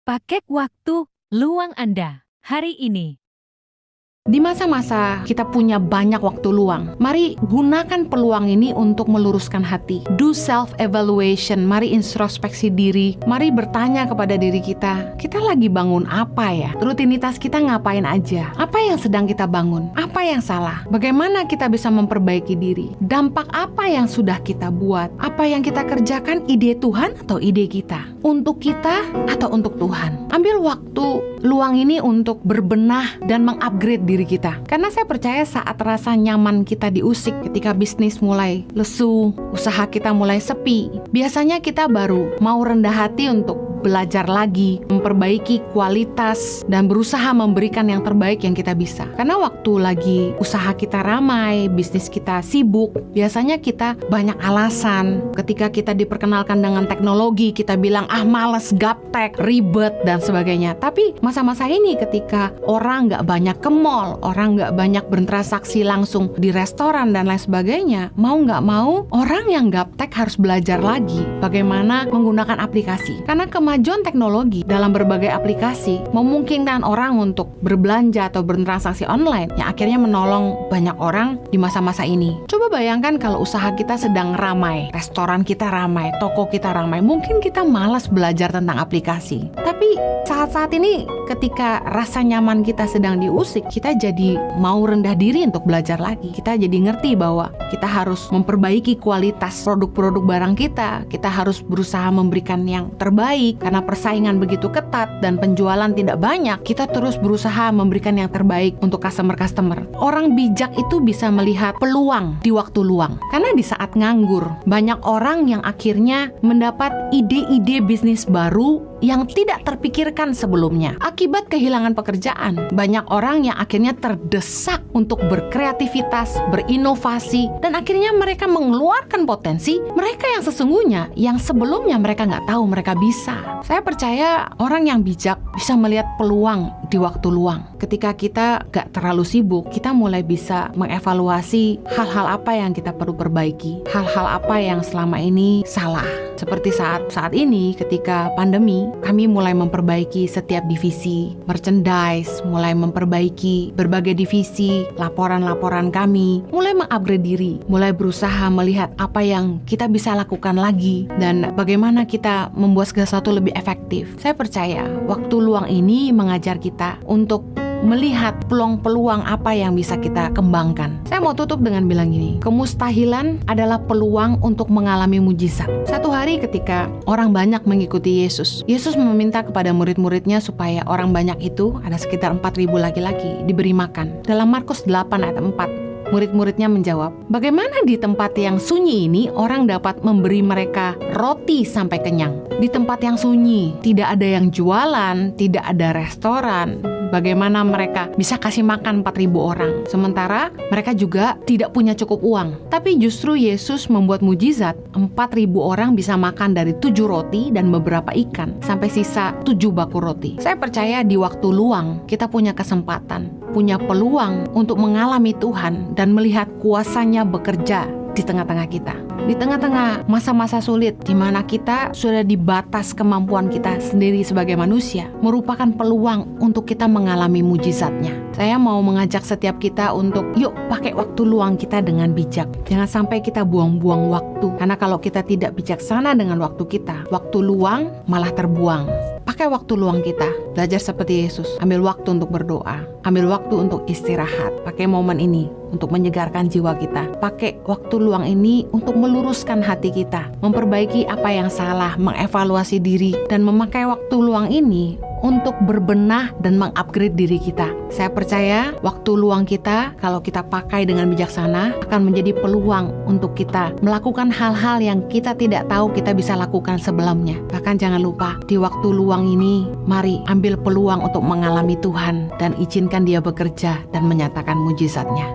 Paket waktu luang Anda hari ini. Di masa-masa kita punya banyak waktu luang, mari gunakan peluang ini untuk meluruskan hati. Do self-evaluation, mari introspeksi diri. Mari bertanya kepada diri kita lagi bangun apa ya? Rutinitas kita ngapain aja? Apa yang sedang kita bangun? Apa yang salah? Bagaimana kita bisa memperbaiki diri? Dampak apa yang sudah kita buat? Apa yang kita kerjakan ide Tuhan atau ide kita? Untuk kita atau untuk Tuhan? Ambil waktu luang ini untuk berbenah dan mengupgrade diri kita. Karena saya percaya saat rasa nyaman kita diusik, ketika bisnis mulai lesu, usaha kita mulai sepi, biasanya kita baru mau rendah hati untuk belajar lagi, memperbaiki kualitas, dan berusaha memberikan yang terbaik yang kita bisa. Karena waktu lagi usaha kita ramai, bisnis kita sibuk, biasanya kita banyak alasan. Ketika kita diperkenalkan dengan teknologi, kita bilang, males, gaptek, ribet, dan sebagainya. Tapi masa-masa ini ketika orang nggak banyak ke mall, orang nggak banyak berinteraksi langsung di restoran dan lain sebagainya, mau nggak mau, orang yang gaptek harus belajar lagi bagaimana menggunakan aplikasi. Karena kemajuan teknologi dalam berbagai aplikasi memungkinkan orang untuk berbelanja atau bertransaksi online yang akhirnya menolong banyak orang di masa-masa ini. Coba bayangkan kalau usaha kita sedang ramai, restoran kita ramai, toko kita ramai, mungkin kita malas belajar tentang aplikasi. Tapi saat-saat ini ketika rasa nyaman kita sedang diusik, kita jadi mau rendah diri untuk belajar lagi. Kita jadi ngerti bahwa kita harus memperbaiki kualitas produk-produk barang kita. Kita harus berusaha memberikan yang terbaik. Karena persaingan begitu ketat dan penjualan tidak banyak, kita terus berusaha memberikan yang terbaik untuk customer-customer. Orang bijak itu bisa melihat peluang di waktu luang. Karena di saat nganggur, banyak orang yang akhirnya mendapat ide-ide bisnis baru yang tidak terpikirkan sebelumnya. Akibat kehilangan pekerjaan, banyak orang yang akhirnya terdesak untuk berkreativitas, berinovasi, dan akhirnya mereka mengeluarkan potensi mereka yang sesungguhnya, yang sebelumnya mereka nggak tahu mereka bisa. Saya percaya orang yang bijak bisa melihat peluang di waktu luang. Ketika kita nggak terlalu sibuk, kita mulai bisa mengevaluasi hal-hal apa yang kita perlu perbaiki, hal-hal apa yang selama ini salah. Seperti saat ini ketika pandemi, kami mulai memperbaiki setiap divisi, merchandise, mulai memperbaiki berbagai divisi, laporan-laporan kami, mulai mengupgrade diri, mulai berusaha melihat apa yang kita bisa lakukan lagi, dan bagaimana kita membuat segala sesuatu lebih efektif. Saya percaya waktu luang ini mengajar kita untuk melihat peluang-peluang apa yang bisa kita kembangkan. Saya mau tutup dengan bilang gini, kemustahilan adalah peluang untuk mengalami mujizat. Satu hari ketika orang banyak mengikuti Yesus, Yesus meminta kepada murid-muridnya supaya orang banyak itu, ada sekitar 4.000 laki-laki, diberi makan. Dalam Markus 8 ayat 4, murid-muridnya menjawab, bagaimana di tempat yang sunyi ini orang dapat memberi mereka roti sampai kenyang? Di tempat yang sunyi, tidak ada yang jualan, tidak ada restoran. Bagaimana mereka bisa kasih makan 4.000 orang? Sementara mereka juga tidak punya cukup uang. Tapi justru Yesus membuat mujizat, 4.000 orang bisa makan dari 7 roti dan beberapa ikan, sampai sisa 7 baku roti. Saya percaya di waktu luang, kita punya kesempatan, punya peluang untuk mengalami Tuhan dan melihat kuasanya bekerja di tengah-tengah kita. Di tengah-tengah masa-masa sulit di mana kita sudah dibatas kemampuan kita sendiri sebagai manusia, merupakan peluang untuk kita mengalami mujizatnya. Saya mau mengajak setiap kita untuk yuk pakai waktu luang kita dengan bijak. Jangan sampai kita buang-buang waktu. Karena kalau kita tidak bijaksana dengan waktu kita, waktu luang malah terbuang. Pakai waktu luang kita, belajar seperti Yesus. Ambil waktu untuk berdoa, ambil waktu untuk istirahat. Pakai momen ini untuk menyegarkan jiwa kita. Pakai waktu luang ini untuk meluruskan hati kita, memperbaiki apa yang salah, mengevaluasi diri, dan memakai waktu luang ini untuk berbenah dan mengupgrade diri kita. Saya percaya waktu luang kita, kalau kita pakai dengan bijaksana, akan menjadi peluang untuk kita melakukan hal-hal yang kita tidak tahu kita bisa lakukan sebelumnya. Bahkan jangan lupa, di waktu luang ini, mari ambil peluang untuk mengalami Tuhan dan izinkan Dia bekerja dan menyatakan mujizatnya.